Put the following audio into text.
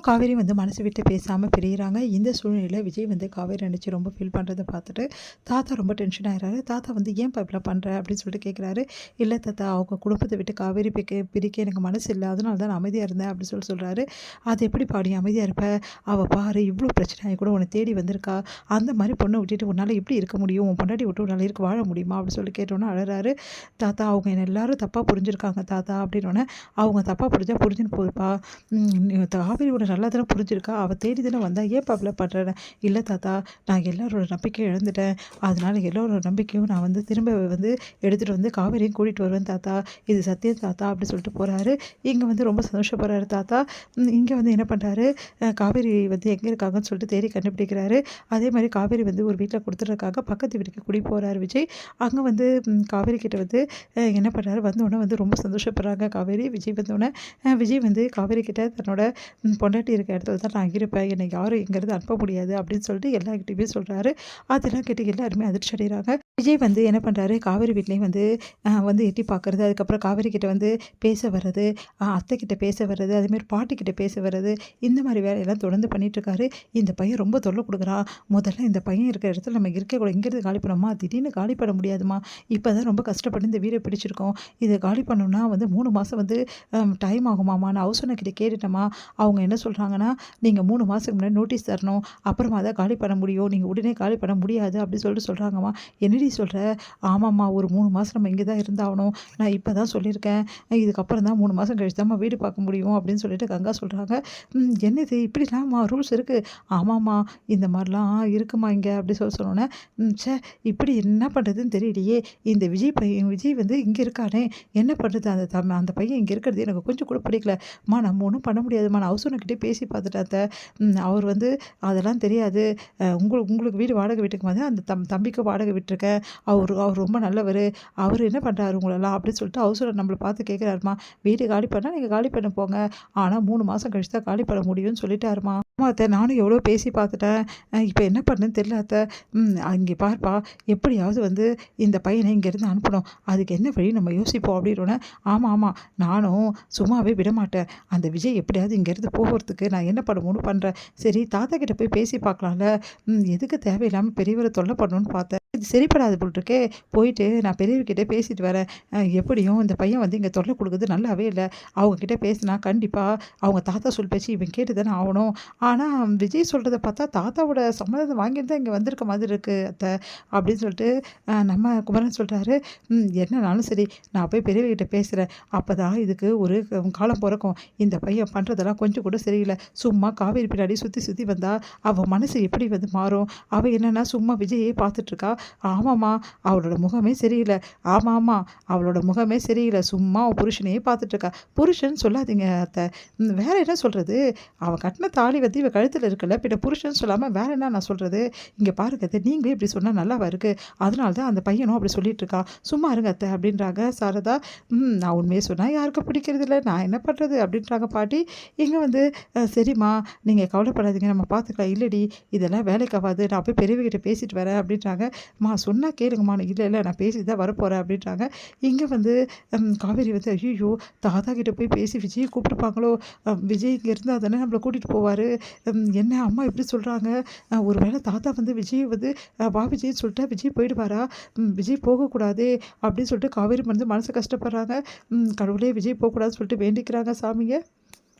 காவேரி வந்து மனசு விட்டு பேசாமல் பிரியிறாங்க. இந்த சூழ்நிலையில் விஜய் வந்து காவேரி நினச்சி ரொம்ப ஃபீல் பண்ணுறதை பார்த்துட்டு தாத்தா ரொம்ப டென்ஷன் ஆகிறாரு. தாத்தா வந்து ஏன் இப்படிலாம் பண்ணுற அப்படின்னு சொல்லிட்டு கேட்குறாரு. இல்லை தாத்தா, அவங்க குடும்பத்தை விட்டு காவேரி பிரிக்க எனக்கு மனசு இல்லை, அதனால தான் நான் அமைதியாக இருந்தேன் அப்படின்னு சொல்கிறாரு. அது எப்படி பாடி அமைதியாக இருப்ப? அவள் பாரு இவ்வளோ பிரச்சனை ஆகி கூட உன்னை தேடி வந்திருக்கா. அந்த மாதிரி பொண்ணை விட்டுட்டு உன்னால் எப்படி இருக்க முடியும்? உன் பொண்டாட்டி விட்டு உன்னால் இருக்க வாழ முடியுமா அப்படின்னு சொல்லி கேட்டோன்னே அழறாரு. தாத்தா, அவங்க என்ன எல்லாரும் தப்பாக புரிஞ்சுருக்காங்க தாத்தா அப்படின்னோடனே, அவங்க தப்பாக புரிஞ்சா புரிஞ்சுன்னு போதுப்பா. காவேரி உன்னை நல்லா தானே புரிஞ்சிருக்கா. அவள் தேடி தானே வந்தா. ஏன் பப்ல பண்ணுறேன்? இல்லை தாத்தா, நான் எல்லாரோட நம்பிக்கையும் இழந்துட்டேன். அதனால் எல்லோரோட நம்பிக்கையும் நான் வந்து திரும்ப வந்து எடுத்துகிட்டு வந்து காவேரியும் கூட்டிகிட்டு வருவேன் தாத்தா. இது சத்தியம் தாத்தா அப்படின்னு சொல்லிட்டு போகிறாரு. இங்கே வந்து ரொம்ப சந்தோஷப்படுறாரு தாத்தா. இங்கே வந்து என்ன பண்ணுறாரு, காவேரி வந்து எங்கே இருக்காங்கன்னு சொல்லிட்டு தேடி கண்டுபிடிக்கிறாரு. அதே மாதிரி காவேரி வந்து ஒரு வீட்டில் கொடுத்துட்றதுக்காக பக்கத்து வீட்டுக்கு கூடி போகிறாரு விஜய். அங்கே வந்து காவேரி கிட்ட வந்து என்ன பண்ணுறாரு, வந்தோடனே வந்து ரொம்ப சந்தோஷப்படுறாங்க காவேரி. விஜய் வந்தோடனே விஜய் வந்து காவேரி கிட்ட தன்னோட பொண்டாட்டி இருக்க இடத்துல தான் நான் இருப்பேன், என்னை யாரும் இங்கேருந்து அனுப்ப முடியாது அப்படின்னு சொல்லிட்டு எல்லாருக்கிட்டையுமே சொல்கிறாரு. அதெல்லாம் கேட்டு எல்லாருமே அதிர்ச்சி அடைகிறாங்க. விஜய் வந்து என்ன பண்ணுறாரு, காவேரி வீட்லேயும் வந்து வந்து எட்டி பார்க்குறது, அதுக்கப்புறம் காவேரி கிட்ட வந்து பேச வர்றது, அத்தை கிட்ட பேச வர்றது, அதேமாதிரி பாட்டிக்கிட்ட பேச வர்றது, இந்த மாதிரி வேலையெல்லாம் தொடர்ந்து பண்ணிகிட்ருக்காரு. இந்த பையன் ரொம்ப தொல்லை கொடுக்குறான். முதல்ல இந்த பையன் இருக்கிற இடத்துல நம்ம இருக்கக்கூடாது, இங்கேருந்து காலி பண்ணோமா, திடீர்னு காலி பண்ண முடியாதுமா. இப்போ தான் ரொம்ப கஷ்டப்பட்டு இந்த வீடை பிடிச்சிருக்கோம். இதை காலி பண்ணோன்னா வந்து 3 மாதம் வந்து டைம் ஆகுமாம்மா. நான் ஹவுஸ் ஓனர் கிட்ட கேட்டுட்டேம்மா. அவங்க என்ன சொல்கிறாங்கன்னா, நீங்கள் 3 மாதத்துக்கு முன்னாடி நோட்டீஸ் தரணும், அப்புறமா தான் காலி பண்ண முடியும், நீங்கள் உடனே காலி பண்ண முடியாது அப்படின்னு சொல்லிட்டு சொல்கிறாங்கம்மா. என்னடி சொல்கிற? ஆமாம்மா, ஒரு 3 மாதம் நம்ம இங்கே தான் இருந்தாகணும். நான் இப்போ தான் சொல்லியிருக்கேன், இதுக்கப்புறம் தான் 3 மாதம் கழிச்சு தான்மா வீடு பார்க்க முடியும் அப்படின்னு சொல்லிட்டு கங்கா சொல்கிறாங்க. என்னது இப்படிலாம்மா ரூல்ஸ் இருக்குது? ஆமாம்மா, இந்த மாதிரிலாம் இருக்குமா இங்கே அப்படி சொன்னோன்னே, ச்சே, இப்படி என்ன பண்ணுறதுன்னு தெரியலையே. இந்த விஜய் வந்து இங்கே இருக்கானே, என்ன பண்ணுறது? அந்த பையன் இங்கே இருக்கிறது எனக்கு கொஞ்சம் கூட பிடிக்கலம்மா. நம்ம ஒன்றும் பண்ண முடியாதும்மா. நான் ஹவுஸ் ஓனர்கிட்டே பேசி பார்த்துட்டேன் அத்தை. அவர் வந்து அதெல்லாம் தெரியாது. உங்களுக்கு வீடு வாடகை வீட்டுக்கு வந்து அந்த தம்பிக்கு வாடகை விட்டுருக்கேன். அவர் ரொம்ப நல்லவர். அவர் என்ன பண்ணுறாரு உங்களெல்லாம் அப்படின்னு சொல்லிட்டு ஹவுஸ் ஓனர் நம்மளை பார்த்து கேட்குறாருமா. வீடு காலி பண்ணால் நீங்கள் காலி பண்ண போங்க, ஆனால் 3 மாதம் கழிச்சு தான் காலி பண்ண முடியும்னு சொல்லிட்டாருமா. ஆமா அத்தை, நானும் எவ்வளோ பேசி பார்த்துட்டேன். இப்போ என்ன பண்ணுன்னு தெரியல அத்தை. இங்கே பார்ப்பா, எப்படியாவது வந்து இந்த பையனை இங்கேருந்து அனுப்பணும். அதுக்கு என்ன வழி நம்ம யோசிப்போம் அப்படின்னோடனே, ஆமாம் ஆமாம், நானும் சும்மாவே விடமாட்டேன். அந்த விஜய் எப்படியாவது இங்கேருந்து போகிறதுக்கு நான் என்ன பண்ணணும்னு பண்ணுறேன். சரி, தாத்தா கிட்ட போய் பேசி பார்க்கலாம்ல. எதுக்கு தேவையில்லாமல் பெரியவரை தொல்லை பண்ணணும்னு பார்த்தேன். இது சரிப்படாது போல்ட்டுருக்கே. போயிட்டு நான் பெரியவர்கிட்ட பேசிட்டு வரேன். எப்படியும் இந்த பையன் வந்து இங்கே தொல்லை கொடுக்குறது நல்லாவே இல்லை. அவங்கக்கிட்ட பேசினா கண்டிப்பாக அவங்க தாத்தா சொல் பேச்சு இவன் கேட்டு தானே ஆகணும். ஆனால் விஜய் சொல்கிறத பார்த்தா தாத்தாவோட சம்மதத்தை வாங்கிட்டு தான் இங்கே வந்திருக்க மாதிரி இருக்குது அத்தை அப்படின்னு சொல்லிட்டு நம்ம குமரன் சொல்கிறாரு. என்னன்னாலும் சரி, நான் போய் பெரியவர்கிட்ட பேசுகிறேன். அப்போ தான் இதுக்கு ஒரு காலம் பிறக்கும். இந்த பையன் பண்ணுறதெல்லாம் கொஞ்சம் கூட சரியில்லை. சும்மா காவேரி பின்னாடி சுற்றி சுற்றி வந்தா அவள் மனசு எப்படி வந்து மாறும்? அவள் என்னென்னா சும்மா விஜயே பார்த்துட்ருக்கா. ஆமாம்மா, அவளோட முகமே சரியில்லை. ஆமாம்மா, அவளோட முகமே சரியில்லை. சும்மா அவள் புருஷனையே பார்த்துட்ருக்கா. புருஷன் சொல்லாதீங்க அத்தை, வேற என்ன சொல்கிறது? அவன் கட்டின தாலி வந்து இவன் கழுத்தில் இருக்குல்ல, பின்ன புருஷன் சொல்லாமல் வேற என்ன நான் சொல்கிறது? இங்கே பாருங்க அத்தை, நீங்களே இப்படி சொன்னால் நல்லாவா இருக்குது? அதனால தான் அந்த பையனும் அப்படி சொல்லிட்டு இருக்கான். சும்மா இருங்க அத்தை அப்படின்றாங்க சாரதா. நான் உண்மையை சொன்னால் யாருக்கும் பிடிக்கிறது இல்லை, நான் என்ன பண்ணுறது அப்படின்றாங்க பாட்டி. இங்கே வந்து சரிம்மா, நீங்கள் கவலைப்படாதீங்க, நம்ம பார்த்துக்கலாம். இல்லடி, இதெல்லாம் வேலைக்கு ஆகாது, நான் போய் பெரியவகிட்ட பேசிட்டு வரேன் அப்படின்றாங்க. சொன்னால் கேளுங்கம்மா. இல்லை இல்லை, நான் பேசி தான் வரப்போகிறேன் அப்படின்றாங்க. இங்கே வந்து காவேரி வந்து ஐயோ, தாத்தா கிட்ட போய் பேசி விஜயை கூப்பிட்டுப்பாங்களோ, விஜய் இங்கே இருந்தால் தானே நம்மளை கூட்டிகிட்டு போவார். என்ன அம்மா இப்படி சொல்கிறாங்க? ஒரு வேளை தாத்தா வந்து விஜய் வந்து வா விஜய்ன்னு சொல்லிட்டா விஜய் போயிடுவாரா? விஜய் போகக்கூடாதே அப்படின்னு சொல்லிட்டு காவேரி வந்து மனசு கஷ்டப்படுறாங்க. கடவுளே, விஜய் போகக்கூடாதுன்னு சொல்லிட்டு வேண்டிக்கிறாங்க சாமிங்க.